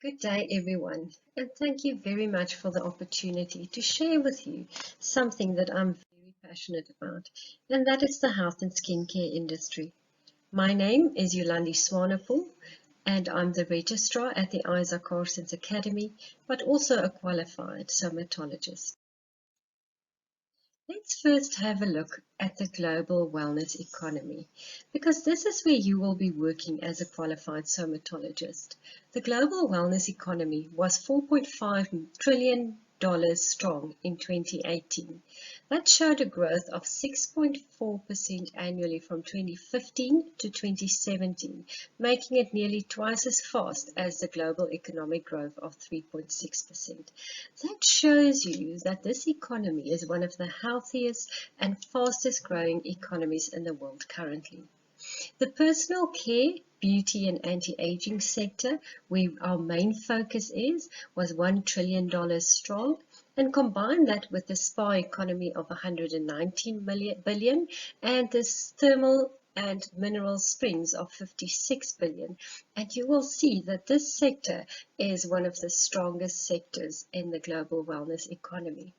Good day, everyone, and thank you very much for the opportunity to share with you something that I'm very passionate about, and that is the health and skincare industry. My name is Yolandi Swanepoel, and I'm the registrar at the Carstens Academy, but also a qualified somatologist. Let's first have a look at the global wellness economy, because this is where you will be working as a qualified somatologist. The global wellness economy was $4.5 trillion strong in 2018. That showed a growth of 6.4% annually from 2015 to 2017, making it nearly twice as fast as the global economic growth of 3.6%. That shows you that this economy is one of the healthiest and fastest growing economies in the world currently. The personal care, beauty and anti-aging sector, where our main focus was $1 trillion strong, and combine that with the spa economy of $119 billion and this thermal and mineral springs of $56 billion. And you will see that this sector is one of the strongest sectors in the global wellness economy.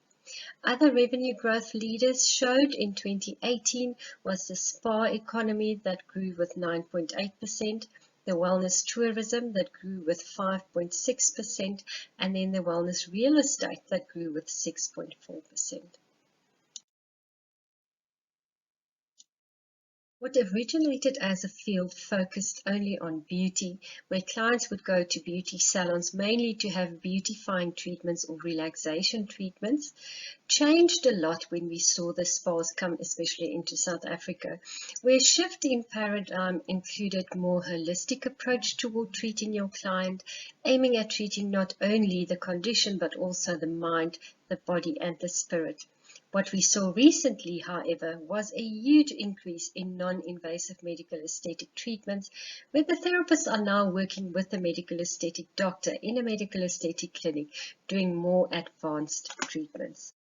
Other revenue growth leaders showed in 2018 was the spa economy that grew with 9.8%, the wellness tourism that grew with 5.6%, and then the wellness real estate that grew with 6.4%. What originated as a field focused only on beauty, where clients would go to beauty salons mainly to have beautifying treatments or relaxation treatments, changed a lot when we saw the spas come especially into South Africa, where a shift in paradigm included more holistic approach toward treating your client, aiming at treating not only the condition but also the mind, the body and the spirit. What we saw recently, however, was a huge increase in non-invasive medical aesthetic treatments, where the therapists are now working with the medical aesthetic doctor in a medical aesthetic clinic, doing more advanced treatments.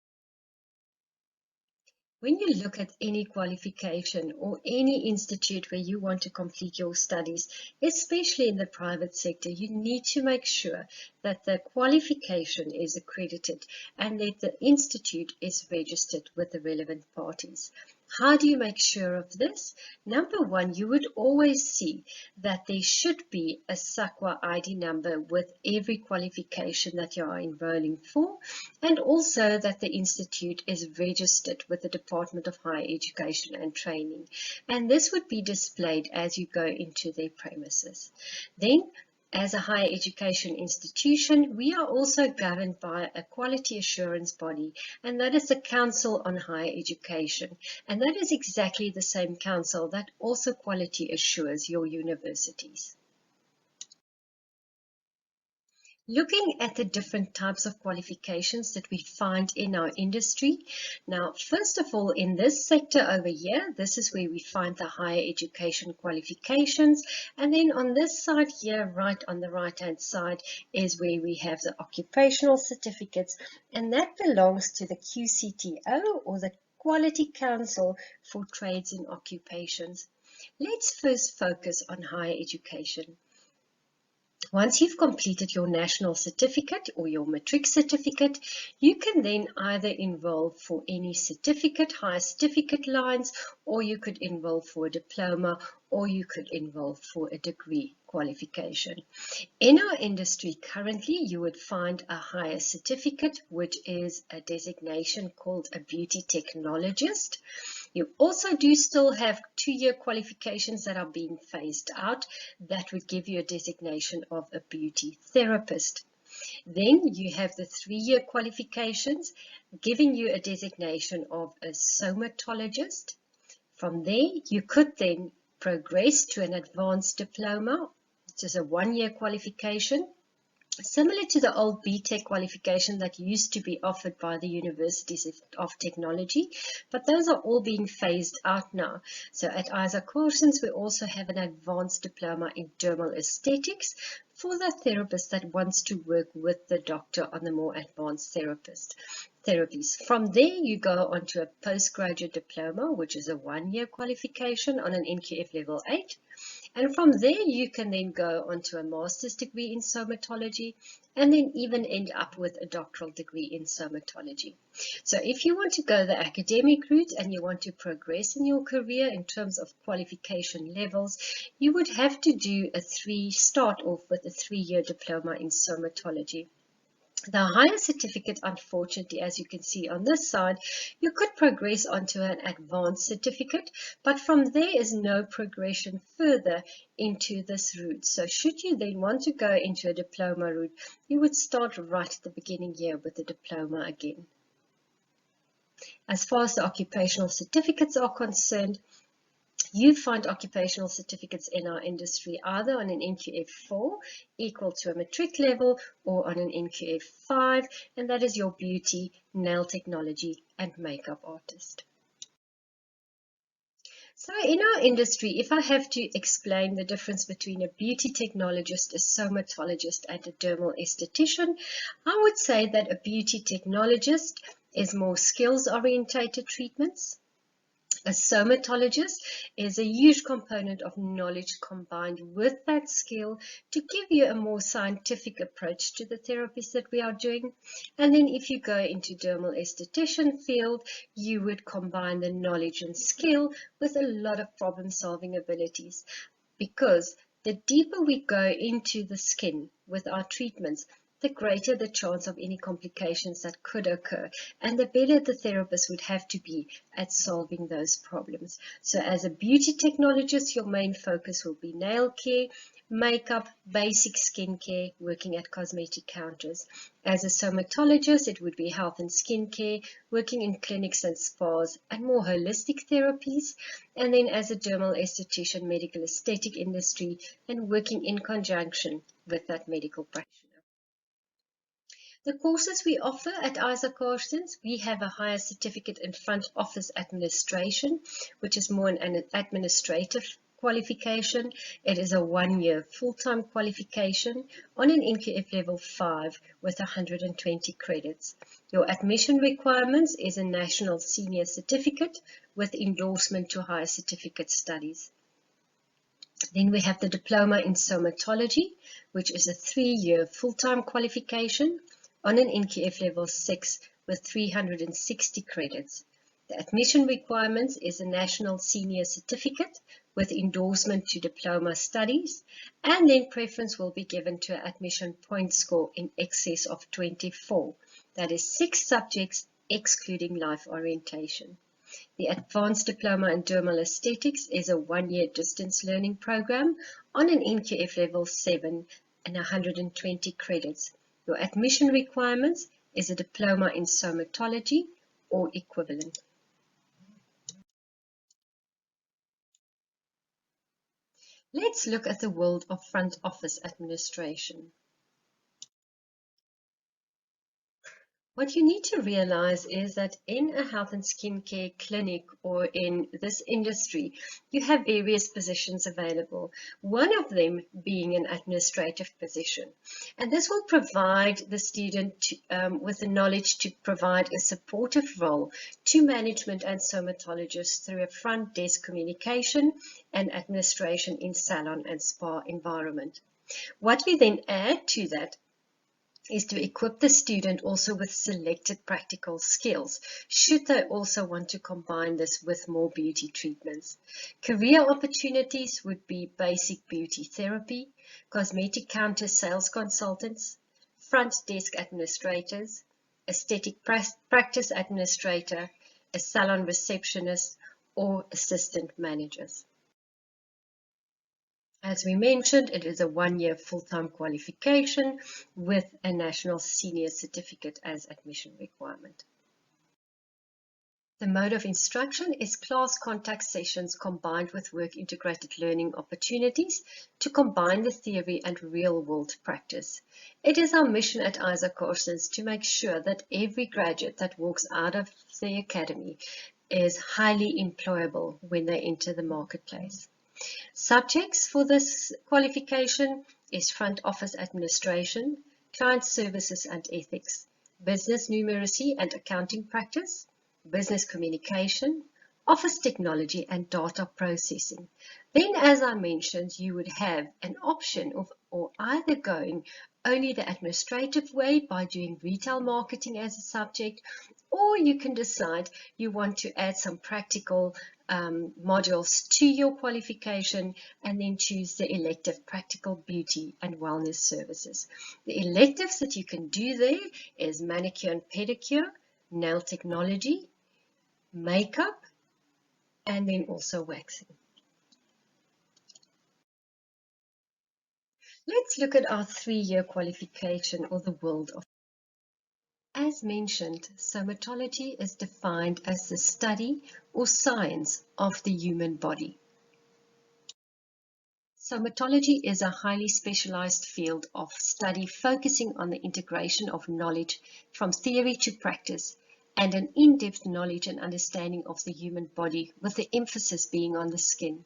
When you look at any qualification or any institute where you want to complete your studies, especially in the private sector, you need to make sure that the qualification is accredited and that the institute is registered with the relevant parties. How do you make sure of this? Number one, you would always see that there should be a SAQA ID number with every qualification that you are enrolling for, and also that the institute is registered with the Department of Higher Education and Training. And this would be displayed as you go into their premises. Then, as a higher education institution, we are also governed by a quality assurance body, and that is the Council on Higher Education. And that is exactly the same council that also quality assures your universities. Looking at the different types of qualifications that we find in our industry. Now, first of all, in this sector over here, this is where we find the higher education qualifications. And then on this side here, right on the right-hand side, is where we have the occupational certificates. And that belongs to the QCTO, or the Quality Council for Trades and Occupations. Let's first focus on higher education. Once you've completed your national certificate or your matric certificate, you can then either enroll for any certificate, higher certificate lines, or you could enroll for a diploma, or you could enroll for a degree qualification. In our industry currently, you would find a higher certificate, which is a designation called a beauty technologist. You also do still have 2-year qualifications that are being phased out. That would give you a designation of a beauty therapist. Then you have the 3-year qualifications, giving you a designation of a somatologist. From there, you could then progress to an advanced diploma, which is a 1-year qualification, similar to the old BTEC qualification that used to be offered by the universities of technology, but those are all being phased out now. So at Carstens, we also have an advanced diploma in dermal aesthetics for the therapist that wants to work with the doctor on the more advanced therapies. From there, you go on to a postgraduate diploma, which is a 1-year qualification on an NQF level 8. And from there, you can then go on to a master's degree in somatology and then even end up with a doctoral degree in somatology. So if you want to go the academic route and you want to progress in your career in terms of qualification levels, you would have to start off with a 3-year diploma in somatology. The higher certificate, unfortunately, as you can see on this side, you could progress onto an advanced certificate, but from there is no progression further into this route. So should you then want to go into a diploma route, you would start right at the beginning here with the diploma again. As far as the occupational certificates are concerned, you find occupational certificates in our industry either on an NQF4 equal to a matric level or on an NQF5, and that is your beauty, nail technology and makeup artist. So in our industry, if I have to explain the difference between a beauty technologist, a somatologist and a dermal esthetician, I would say that a beauty technologist is more skills-orientated treatments. A somatologist is a huge component of knowledge combined with that skill to give you a more scientific approach to the therapies that we are doing. And then if you go into dermal esthetician field, you would combine the knowledge and skill with a lot of problem-solving abilities, because the deeper we go into the skin with our treatments, the greater the chance of any complications that could occur, and the better the therapist would have to be at solving those problems. So as a beauty technologist, your main focus will be nail care, makeup, basic skincare, working at cosmetic counters. As a somatologist, it would be health and skincare, working in clinics and spas, and more holistic therapies. And then as a dermal esthetician, medical aesthetic industry, and working in conjunction with that medical practitioner. The courses we offer at Carstens, we have a higher certificate in front office administration, which is more an administrative qualification. It is a 1-year full-time qualification on an NQF level 5 with 120 credits. Your admission requirements is a national senior certificate with endorsement to higher certificate studies. Then we have the diploma in somatology, which is a 3-year full-time qualification on an NQF level 6 with 360 credits. The admission requirements is a national senior certificate with endorsement to diploma studies, and then preference will be given to an admission point score in excess of 24. That is 6 subjects excluding life orientation. The Advanced Diploma in Dermal Aesthetics is a 1-year distance learning program on an NQF level 7 and 120 credits. Your admission requirements is a diploma in somatology or equivalent. Let's look at the world of front office administration. What you need to realize is that in a health and skincare clinic or in this industry, you have various positions available, one of them being an administrative position. And this will provide the student with the knowledge to provide a supportive role to management and somatologists through a front desk communication and administration in salon and spa environment. What we then add to that is to equip the student also with selected practical skills, should they also want to combine this with more beauty treatments. Career opportunities would be basic beauty therapy, cosmetic counter sales consultants, front desk administrators, aesthetic practice administrator, a salon receptionist, or assistant managers. As we mentioned, it is a 1-year full-time qualification with a national senior certificate as admission requirement. The mode of instruction is class contact sessions combined with work integrated learning opportunities to combine the theory and real-world practice. It is our mission at Carstens to make sure that every graduate that walks out of the academy is highly employable when they enter the marketplace. Subjects for this qualification is front office administration, client services and ethics, business numeracy and accounting practice, business communication, office technology and data processing. Then, as I mentioned, you would have an option of or either going only the administrative way by doing retail marketing as a subject, or you can decide you want to add some practical modules to your qualification and then choose the elective practical beauty and wellness services. The electives that you can do there is manicure and pedicure, nail technology, makeup, and then also waxing. Let's look at our 3-year qualification or the world of. As mentioned, somatology is defined as the study or science of the human body. Somatology is a highly specialized field of study focusing on the integration of knowledge from theory to practice and an in-depth knowledge and understanding of the human body, with the emphasis being on the skin.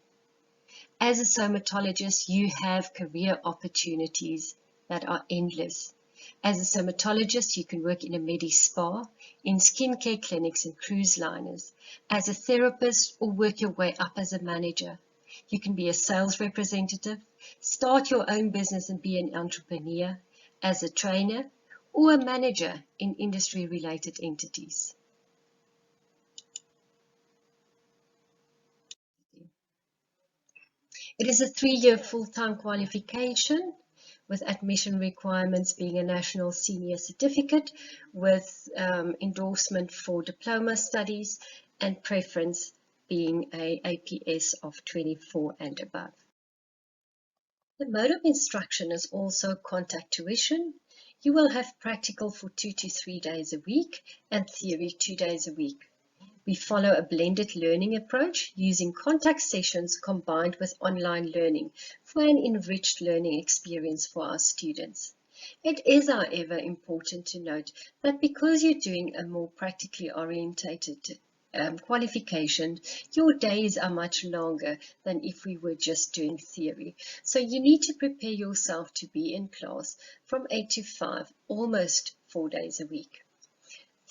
As a somatologist, you have career opportunities that are endless. As a somatologist, you can work in a medi-spa, in skincare clinics and cruise liners, as a therapist, or work your way up as a manager. You can be a sales representative, start your own business and be an entrepreneur, as a trainer, or a manager in industry-related entities. It is a 3-year full-time qualification, with admission requirements being a national senior certificate with endorsement for diploma studies and preference being a APS of 24 and above. The mode of instruction is also contact tuition. You will have practical for 2 to 3 days a week and theory 2 days a week. We follow a blended learning approach using contact sessions combined with online learning for an enriched learning experience for our students. It is, however, important to note that because you're doing a more practically orientated qualification, your days are much longer than if we were just doing theory. So you need to prepare yourself to be in class from 8 to 5, almost 4 days a week.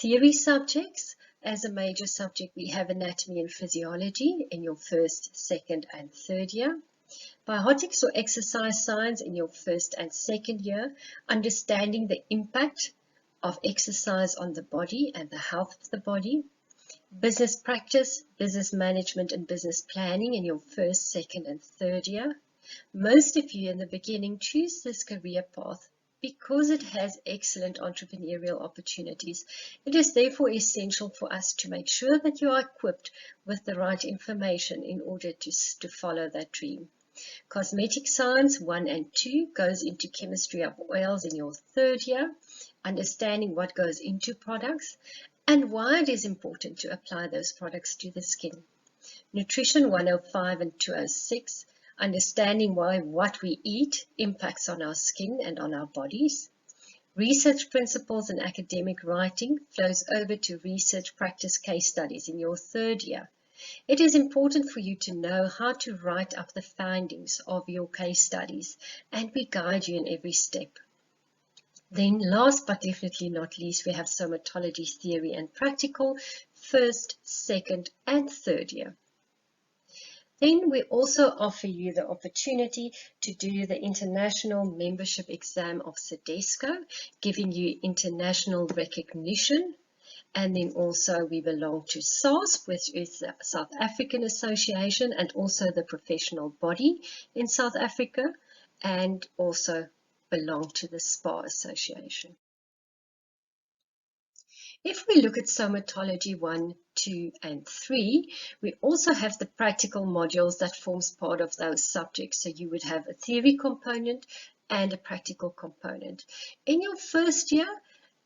Theory subjects. As a major subject, we have anatomy and physiology in your first, second, and third year. Biotics or exercise science in your first and second year, understanding the impact of exercise on the body and the health of the body. Business practice, business management, and business planning in your first, second, and third year. Most of you in the beginning choose this career path because it has excellent entrepreneurial opportunities. It is therefore essential for us to make sure that you are equipped with the right information in order to follow that dream. Cosmetic science 1 and 2 goes into chemistry of oils in your third year, understanding what goes into products and why it is important to apply those products to the skin. Nutrition 105 and 206, understanding why what we eat impacts on our skin and on our bodies. Research principles and academic writing flows over to research practice case studies in your third year. It is important for you to know how to write up the findings of your case studies, and we guide you in every step. Then last but definitely not least, we have somatology theory and practical, first, second, and third year. Then we also offer you the opportunity to do the international membership exam of CIDESCO, giving you international recognition. And then also we belong to SARS, which is the South African Association, and also the professional body in South Africa, and also belong to the SPA Association. If we look at somatology 1, 2, and 3, we also have the practical modules that forms part of those subjects. So you would have a theory component and a practical component. In your first year,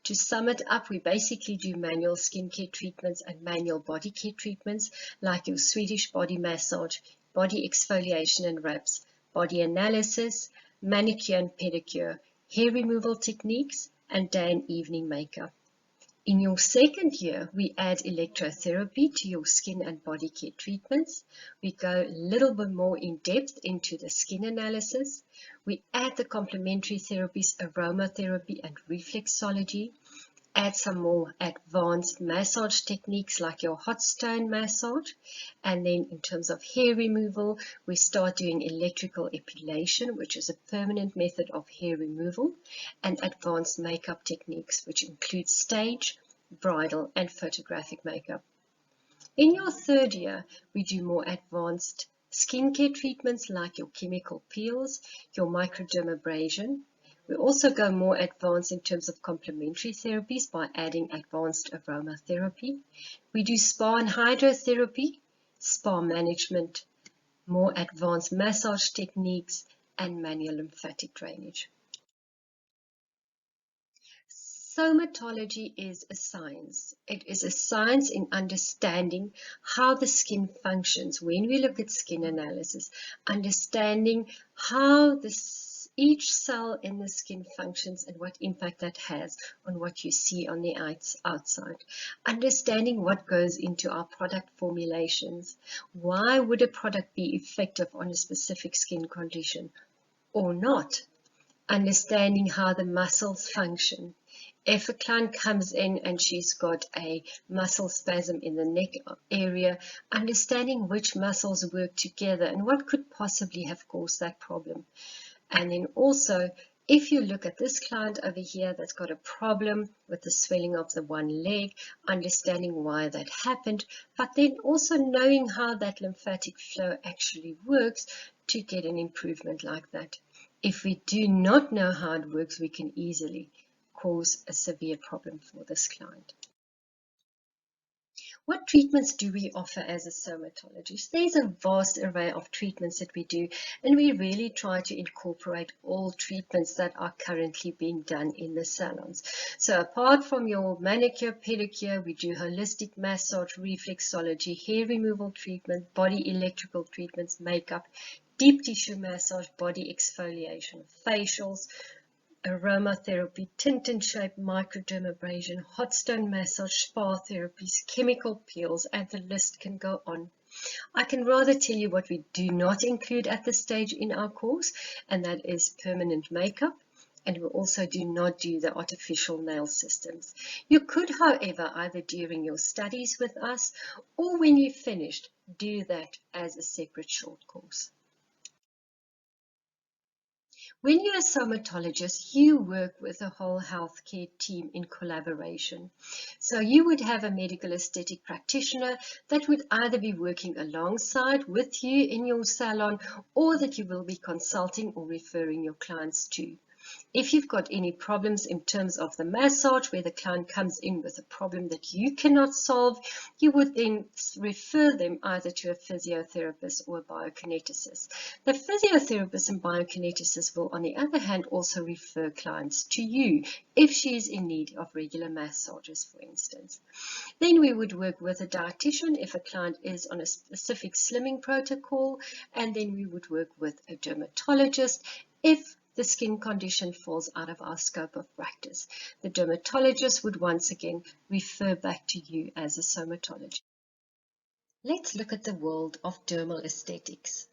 to sum it up, we basically do manual skincare treatments and manual body care treatments, like your Swedish body massage, body exfoliation and wraps, body analysis, manicure and pedicure, hair removal techniques, and day and evening makeup. In your second year, we add electrotherapy to your skin and body care treatments. We go a little bit more in depth into the skin analysis. We add the complementary therapies, aromatherapy and reflexology. add some more advanced massage techniques like your hot stone massage. And then in terms of hair removal, we start doing electrical epilation, which is a permanent method of hair removal, and advanced makeup techniques, which include stage, bridal, and photographic makeup. In your third year, we do more advanced skincare treatments like your chemical peels, your microdermabrasion. We also go more advanced in terms of complementary therapies by adding advanced aromatherapy. We do spa and hydrotherapy, spa management, more advanced massage techniques, and manual lymphatic drainage. Somatology is a science. It is a science in understanding how the skin functions. When we look at skin analysis, understanding how each cell in the skin functions and what impact that has on what you see on the outside. Understanding what goes into our product formulations. Why would a product be effective on a specific skin condition or not? Understanding how the muscles function. If a client comes in and she's got a muscle spasm in the neck area, understanding which muscles work together and what could possibly have caused that problem. And then also, if you look at this client over here that's got a problem with the swelling of the one leg, understanding why that happened, but then also knowing how that lymphatic flow actually works to get an improvement like that. If we do not know how it works, we can easily cause a severe problem for this client. What treatments do we offer as a somatologist? There's a vast array of treatments that we do, and we really try to incorporate all treatments that are currently being done in the salons. So apart from your manicure, pedicure, we do holistic massage, reflexology, hair removal treatment, body electrical treatments, makeup, deep tissue massage, body exfoliation, facials, aromatherapy, tint and shape, microdermabrasion, hot stone massage, spa therapies, chemical peels, and the list can go on. I can rather tell you what we do not include at this stage in our course, and that is permanent makeup, and we also do not do the artificial nail systems. You could, however, either during your studies with us or when you've finished, do that as a separate short course. When you're a somatologist, you work with a whole healthcare team in collaboration. So you would have a medical aesthetic practitioner that would either be working alongside with you in your salon or that you will be consulting or referring your clients to. If you've got any problems in terms of the massage where the client comes in with a problem that you cannot solve, you would then refer them either to a physiotherapist or a biokineticist. The physiotherapist and biokineticist will, on the other hand, also refer clients to you if she is in need of regular massages, for instance. Then we would work with a dietitian if a client is on a specific slimming protocol, and then we would work with a dermatologist if the skin condition falls out of our scope of practice. The dermatologist would once again refer back to you as a somatologist. Let's look at the world of dermal aesthetics.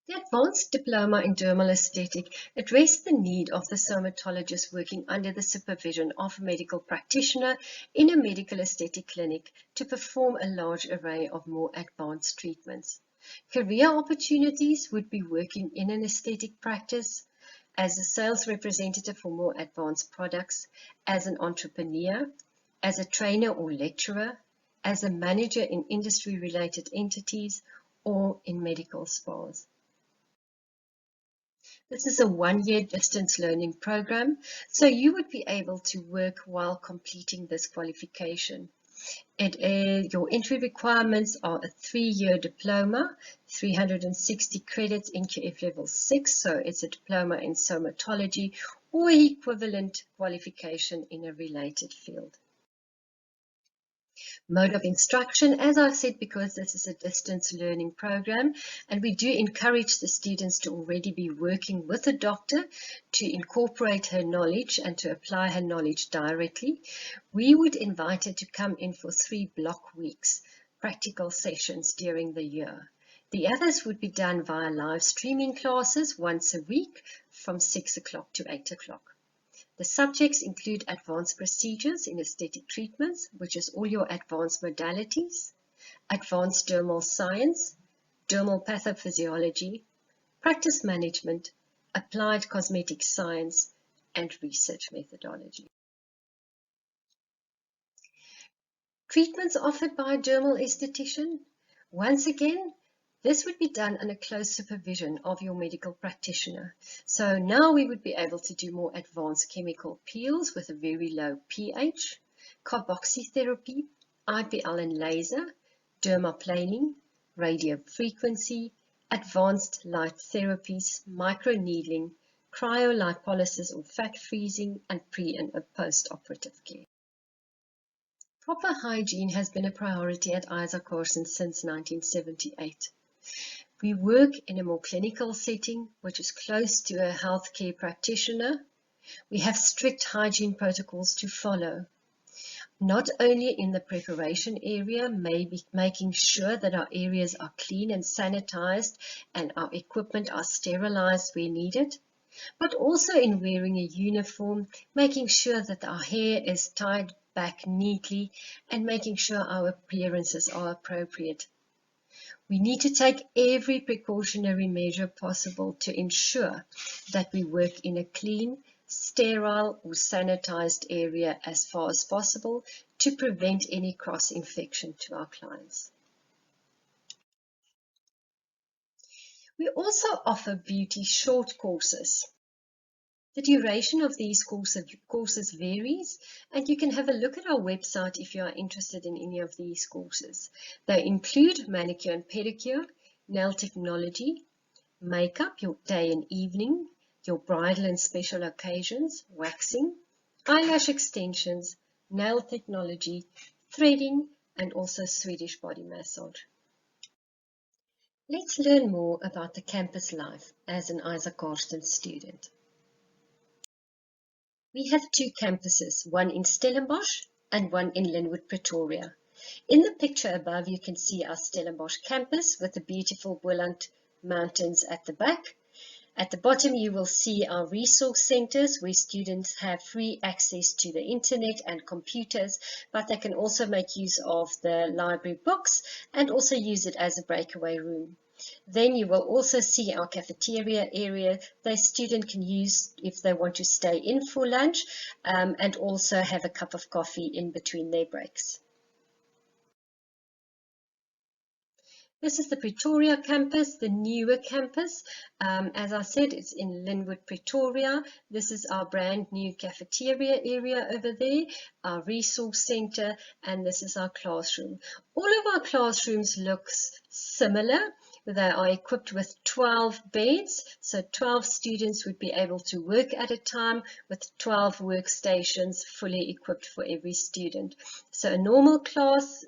The advanced diploma in dermal aesthetic addressed the need of the somatologist working under the supervision of a medical practitioner in a medical aesthetic clinic to perform a large array of more advanced treatments. Career opportunities would be working in an aesthetic practice, as a sales representative for more advanced products, as an entrepreneur, as a trainer or lecturer, as a manager in industry-related entities, or in medical spas. This is a one-year distance learning program, so you would be able to work while completing this qualification. Your entry requirements are a 3-year diploma, 360 credits in QF level 6, so it's a diploma in somatology or equivalent qualification in a related field. Mode of instruction, as I've said, because this is a distance learning program, and we do encourage the students to already be working with a doctor to incorporate her knowledge and to apply her knowledge directly. We would invite her to come in for 3 block weeks, practical sessions during the year. The others would be done via live streaming classes once a week from 6 o'clock to 8 o'clock. The subjects include advanced procedures in aesthetic treatments, which is all your advanced modalities, advanced dermal science, dermal pathophysiology, practice management, applied cosmetic science, and research methodology. Treatments offered by a dermal esthetician. Once again, this would be done under close supervision of your medical practitioner. So now we would be able to do more advanced chemical peels with a very low pH, carboxytherapy, IPL and laser, dermaplaning, radiofrequency, advanced light therapies, microneedling, cryolipolysis or fat freezing, and pre- and post-operative care. Proper hygiene has been a priority at Carstens since 1978. We work in a more clinical setting, which is close to a healthcare practitioner. We have strict hygiene protocols to follow, not only in the preparation area, maybe making sure that our areas are clean and sanitized and our equipment are sterilized where needed, but also in wearing a uniform, making sure that our hair is tied back neatly and making sure our appearances are appropriate. We need to take every precautionary measure possible to ensure that we work in a clean, sterile or sanitized area as far as possible to prevent any cross-infection to our clients. We also offer beauty short courses. The duration of these courses varies, and you can have a look at our website if you are interested in any of these courses. They include manicure and pedicure, nail technology, makeup, your day and evening, your bridal and special occasions, waxing, eyelash extensions, nail technology, threading, and also Swedish body massage. Let's learn more about the campus life as an Carstens student. We have two campuses, one in Stellenbosch and one in Lynnwood, Pretoria. In the picture above, you can see our Stellenbosch campus with the beautiful Boland Mountains at the back. At the bottom, you will see our resource centers where students have free access to the internet and computers, but they can also make use of the library books and also use it as a breakaway room. Then you will also see our cafeteria area the student can use if they want to stay in for lunch and also have a cup of coffee in between their breaks. This is the Pretoria campus, the newer campus. As I said, it's in Lynnwood, Pretoria. This is our brand new cafeteria area over there, our resource center, and this is our classroom. All of our classrooms look similar. They are equipped with 12 beds, so 12 students would be able to work at a time with 12 workstations fully equipped for every student. So a normal class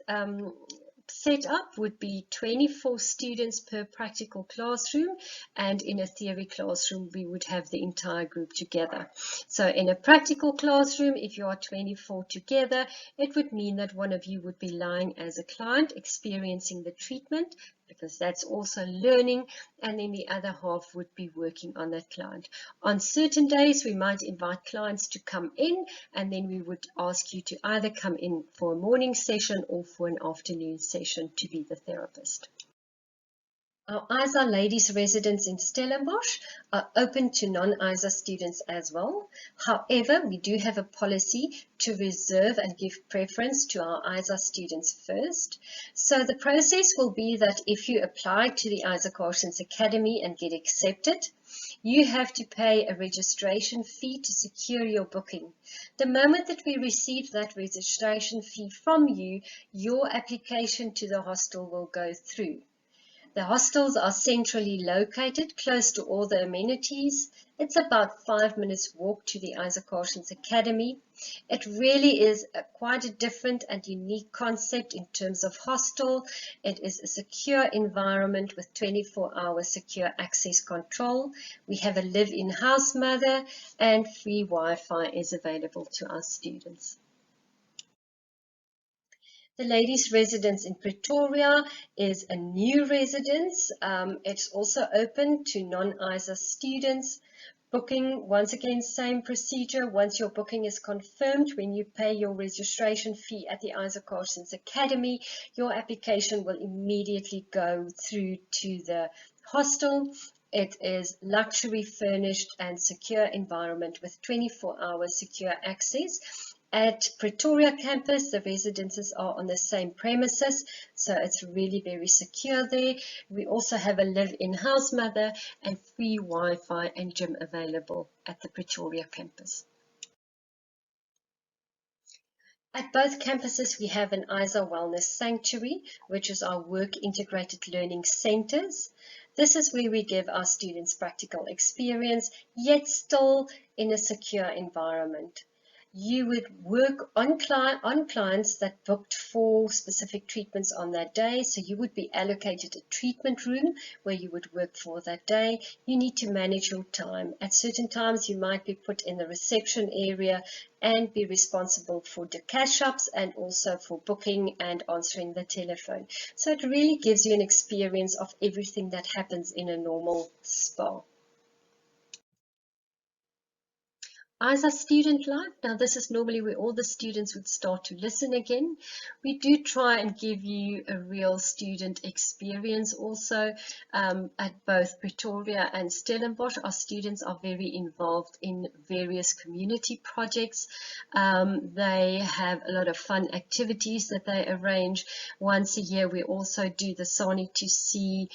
setup would be 24 students per practical classroom, and in a theory classroom we would have the entire group together. So in a practical classroom, if you are 24 together, it would mean that one of you would be lying as a client experiencing the treatment, because that's also learning, and then the other half would be working on that client. On certain days we might invite clients to come in, and then we would ask you to either come in for a morning session or for an afternoon session to be the therapist. Our ISA ladies residence in Stellenbosch are open to non-ISA students as well. However, we do have a policy to reserve and give preference to our ISA students first. So the process will be that if you apply to the Carstens Academy and get accepted, you have to pay a registration fee to secure your booking. The moment that we receive that registration fee from you, your application to the hostel will go through. The hostels are centrally located, close to all the amenities. It's about 5 minutes walk to the Carstens Academy. It really is quite a different and unique concept in terms of hostel. It is a secure environment with 24-hour secure access control. We have a live-in house mother, and free Wi-Fi is available to our students. The ladies' residence in Pretoria is a new residence. It's also open to non-ISA students. Booking, once again, same procedure. Once your booking is confirmed, when you pay your registration fee at the Carstens Academy, your application will immediately go through to the hostel. It is luxury furnished and secure environment with 24-hour secure access. At Pretoria campus, the residences are on the same premises, so it's really very secure there. We also have a live-in house mother and free Wi-Fi and gym available at the Pretoria campus. At both campuses, we have an ISA Wellness Sanctuary, which is our work integrated learning centers. This is where we give our students practical experience, yet still in a secure environment. You would work on clients that booked for specific treatments on that day. So you would be allocated a treatment room where you would work for that day. You need to manage your time. At certain times, you might be put in the reception area and be responsible for the cash ups and also for booking and answering the telephone. So it really gives you an experience of everything that happens in a normal spa. ISA student life, now this is normally where all the students would start to listen again. We do try and give you a real student experience also at both Pretoria and Stellenbosch. Our students are very involved in various community projects. They have a lot of fun activities that they arrange. Once a year we also do the Sani to See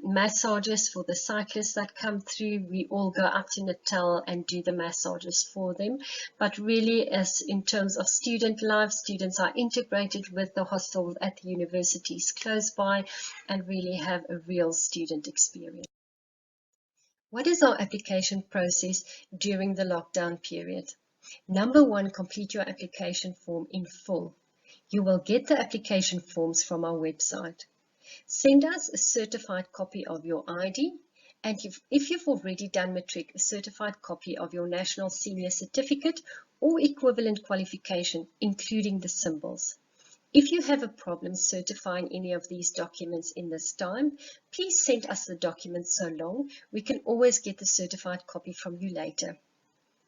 massages for the cyclists that come through. We all go up to Natal and do the massages for them, but really, as in terms of student life, students are integrated with the hostel at the universities close by and really have a real student experience. What is our application process during the lockdown period? Number one, complete your application form in full. You will get the application forms from our website. Send us a certified copy of your ID. And if you've already done matric, a certified copy of your national senior certificate or equivalent qualification, including the symbols. If you have a problem certifying any of these documents in this time, please send us the documents so long. We can always get the certified copy from you later.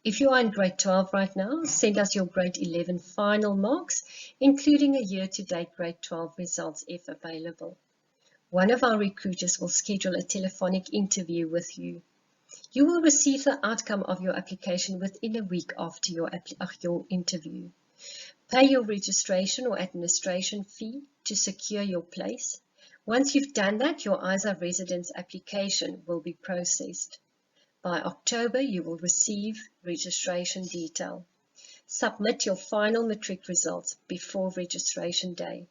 If you are in grade 12 right now, send us your grade 11 final marks, including a year-to-date grade 12 results if available. One of our recruiters will schedule a telephonic interview with you. You will receive the outcome of your application within a week after your interview. Pay your registration or administration fee to secure your place. Once you've done that, your ISA residence application will be processed. By October, you will receive registration detail. Submit your final matric results before registration day.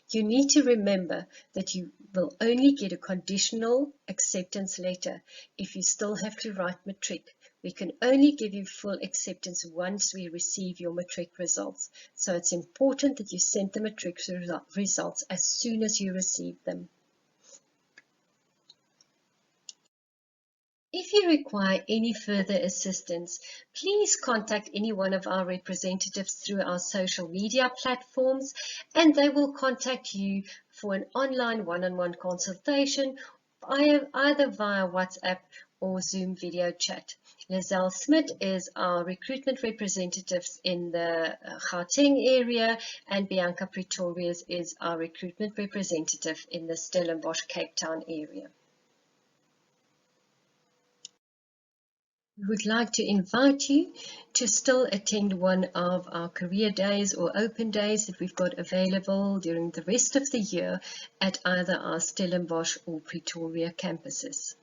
You need to remember that you will only get a conditional acceptance letter if you still have to write matric. We can only give you full acceptance once we receive your matric results. So it's important that you send the matric results as soon as you receive them. If you require any further assistance, please contact any one of our representatives through our social media platforms, and they will contact you for an online one-on-one consultation, either via WhatsApp or Zoom video chat. Lizelle Smith is our recruitment representative in the Gauteng area, and Bianca Pretorius is our recruitment representative in the Stellenbosch Cape Town area. We would like to invite you to still attend one of our career days or open days that we've got available during the rest of the year at either our Stellenbosch or Pretoria campuses.